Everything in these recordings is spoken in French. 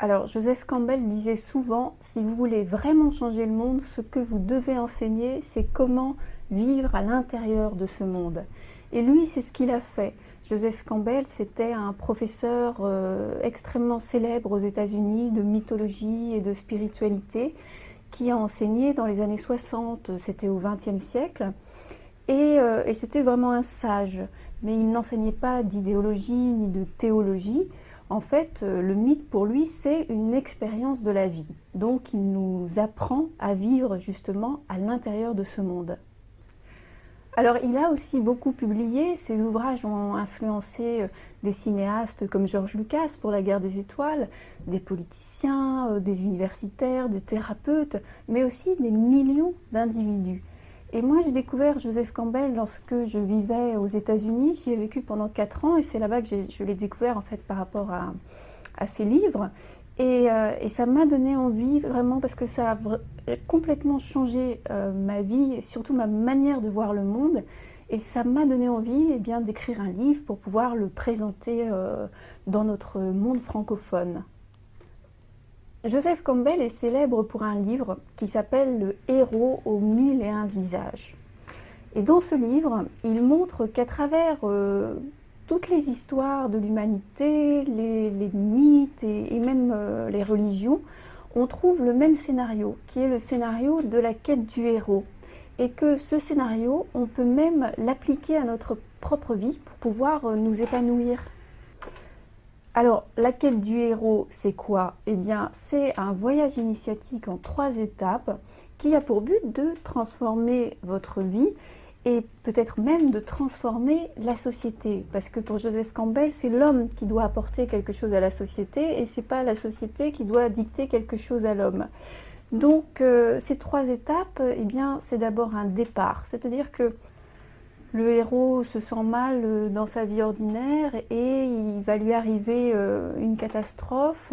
Alors, Joseph Campbell disait souvent, si vous voulez vraiment changer le monde, ce que vous devez enseigner, c'est comment vivre à l'intérieur de ce monde. Et lui, c'est ce qu'il a fait. Joseph Campbell, c'était un professeur extrêmement célèbre aux États-Unis de mythologie et de spiritualité, qui a enseigné dans les années 60, c'était au XXe siècle, et c'était vraiment un sage. Mais il n'enseignait pas d'idéologie ni de théologie. En fait, le mythe pour lui, c'est une expérience de la vie. Donc, il nous apprend à vivre justement à l'intérieur de ce monde. Alors, il a aussi beaucoup publié. Ses ouvrages ont influencé des cinéastes comme George Lucas pour La Guerre des Étoiles, des politiciens, des universitaires, des thérapeutes, mais aussi des millions d'individus. Et moi, j'ai découvert Joseph Campbell lorsque je vivais aux États-Unis. J'y ai vécu pendant 4 ans et c'est là-bas que je l'ai découvert en fait par rapport à ses livres. Et ça m'a donné envie vraiment parce que ça a complètement changé ma vie et surtout ma manière de voir le monde. Et ça m'a donné envie eh bien, d'écrire un livre pour pouvoir le présenter dans notre monde francophone. Joseph Campbell est célèbre pour un livre qui s'appelle Le héros aux 1001 visages. Et dans ce livre, il montre qu'à travers toutes les histoires de l'humanité, les mythes et même les religions, on trouve le même scénario, qui est le scénario de la quête du héros. Et que ce scénario, on peut même l'appliquer à notre propre vie pour pouvoir nous épanouir. Alors, la quête du héros, c'est quoi? Eh bien, c'est un voyage initiatique en 3 étapes qui a pour but de transformer votre vie et peut-être même de transformer la société. Parce que pour Joseph Campbell, c'est l'homme qui doit apporter quelque chose à la société et c'est pas la société qui doit dicter quelque chose à l'homme. Donc, ces 3 étapes, eh bien, c'est d'abord un départ. C'est-à-dire que le héros se sent mal dans sa vie ordinaire et il va lui arriver une catastrophe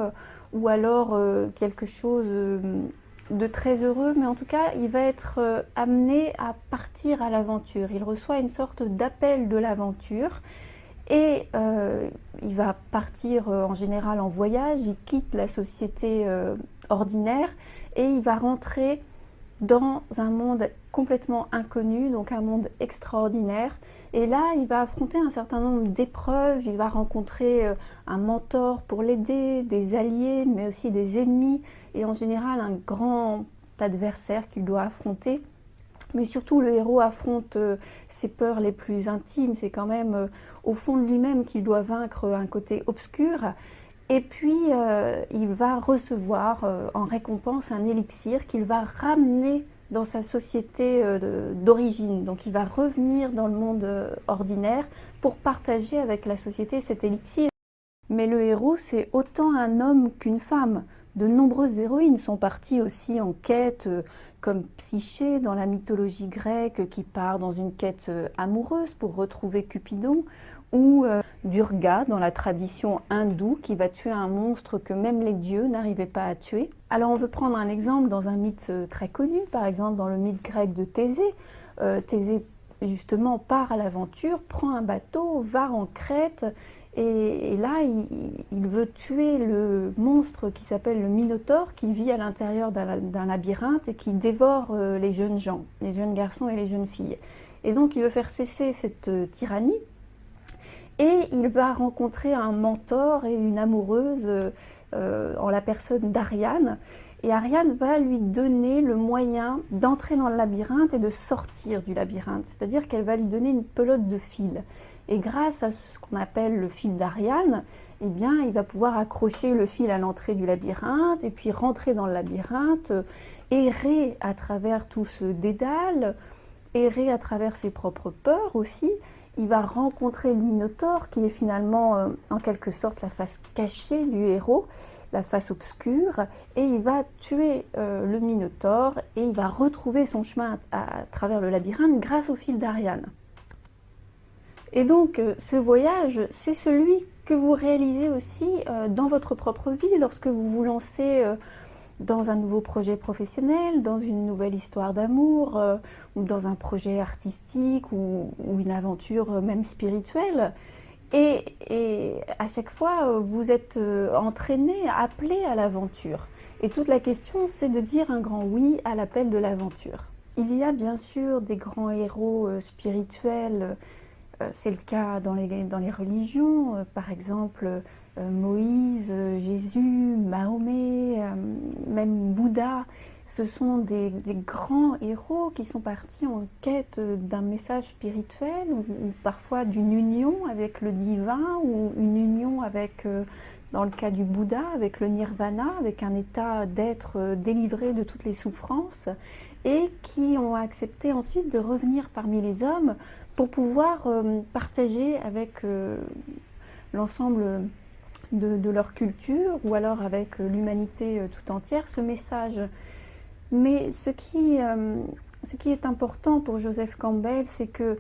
ou alors quelque chose de très heureux, mais en tout cas, il va être amené à partir à l'aventure. Il reçoit une sorte d'appel de l'aventure et il va partir en général en voyage, il quitte la société ordinaire et il va rentrer dans un monde complètement inconnu, donc un monde extraordinaire. Et là, il va affronter un certain nombre d'épreuves, il va rencontrer un mentor pour l'aider, des alliés, mais aussi des ennemis, et en général un grand adversaire qu'il doit affronter. Mais surtout, le héros affronte ses peurs les plus intimes, c'est quand même au fond de lui-même qu'il doit vaincre un côté obscur. Et puis, il va recevoir en récompense un élixir qu'il va ramener dans sa société d'origine. Donc, il va revenir dans le monde ordinaire pour partager avec la société cet élixir. Mais le héros, c'est autant un homme qu'une femme. De nombreuses héroïnes sont parties aussi en quête, comme Psyché dans la mythologie grecque qui part dans une quête amoureuse pour retrouver Cupidon, ou Durga dans la tradition hindoue qui va tuer un monstre que même les dieux n'arrivaient pas à tuer. Alors on peut prendre un exemple dans un mythe très connu, par exemple dans le mythe grec de Thésée. Thésée justement part à l'aventure, prend un bateau, va en Crète et là il veut tuer le monstre qui s'appelle le Minotaure qui vit à l'intérieur d'un labyrinthe et qui dévore les jeunes gens, les jeunes garçons et les jeunes filles. Et donc il veut faire cesser cette tyrannie. Et il va rencontrer un mentor et une amoureuse en la personne d'Ariane. Et Ariane va lui donner le moyen d'entrer dans le labyrinthe et de sortir du labyrinthe. C'est-à-dire qu'elle va lui donner une pelote de fil. Et grâce à ce qu'on appelle le fil d'Ariane, eh bien, il va pouvoir accrocher le fil à l'entrée du labyrinthe et puis rentrer dans le labyrinthe, errer à travers tout ce dédale, errer à travers ses propres peurs aussi. Il va rencontrer le Minotaure qui est finalement en quelque sorte la face cachée du héros, la face obscure, et il va tuer le Minotaure et il va retrouver son chemin à travers le labyrinthe grâce au fil d'Ariane. Et donc ce voyage, c'est celui que vous réalisez aussi dans votre propre vie lorsque vous vous lancez dans un nouveau projet professionnel, dans une nouvelle histoire d'amour, ou dans un projet artistique ou une aventure même spirituelle. Et à chaque fois, vous êtes entraîné, appelé à l'aventure. Et toute la question, c'est de dire un grand oui à l'appel de l'aventure. Il y a bien sûr des grands héros spirituels. C'est le cas dans les religions, par exemple Moïse, Jésus, Mahomet, même Bouddha. Ce sont des grands héros qui sont partis en quête d'un message spirituel ou parfois d'une union avec le divin ou une union avec, dans le cas du Bouddha, avec le nirvana, avec un état d'être délivré de toutes les souffrances et qui ont accepté ensuite de revenir parmi les hommes pour pouvoir partager avec l'ensemble de leur culture ou alors avec l'humanité tout entière ce message. Mais ce qui est important pour Joseph Campbell, c'est que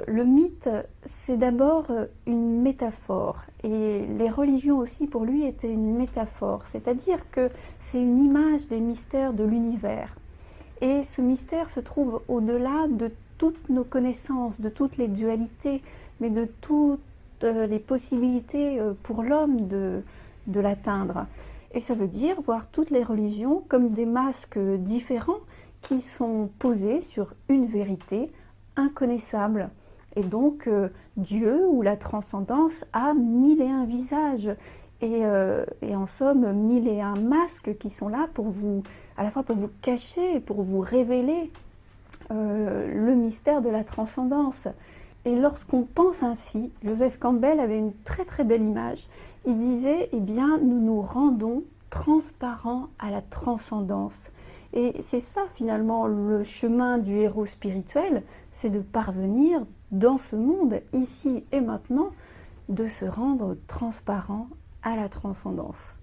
le mythe, c'est d'abord une métaphore. Et les religions aussi, pour lui, étaient une métaphore. C'est-à-dire que c'est une image des mystères de l'univers. Et ce mystère se trouve au-delà de toutes nos connaissances, de toutes les dualités, mais de toutes les possibilités pour l'homme de l'atteindre. Et ça veut dire voir toutes les religions comme des masques différents qui sont posés sur une vérité inconnaissable. Et donc Dieu ou la transcendance a 1001 visages et en somme 1001 masques qui sont là pour vous, à la fois pour vous cacher et pour vous révéler le mystère de la transcendance. Et lorsqu'on pense ainsi, Joseph Campbell avait une très très belle image. Il disait, eh bien, nous nous rendons transparents à la transcendance. Et c'est ça finalement le chemin du héros spirituel, c'est de parvenir dans ce monde, ici et maintenant, de se rendre transparent à la transcendance.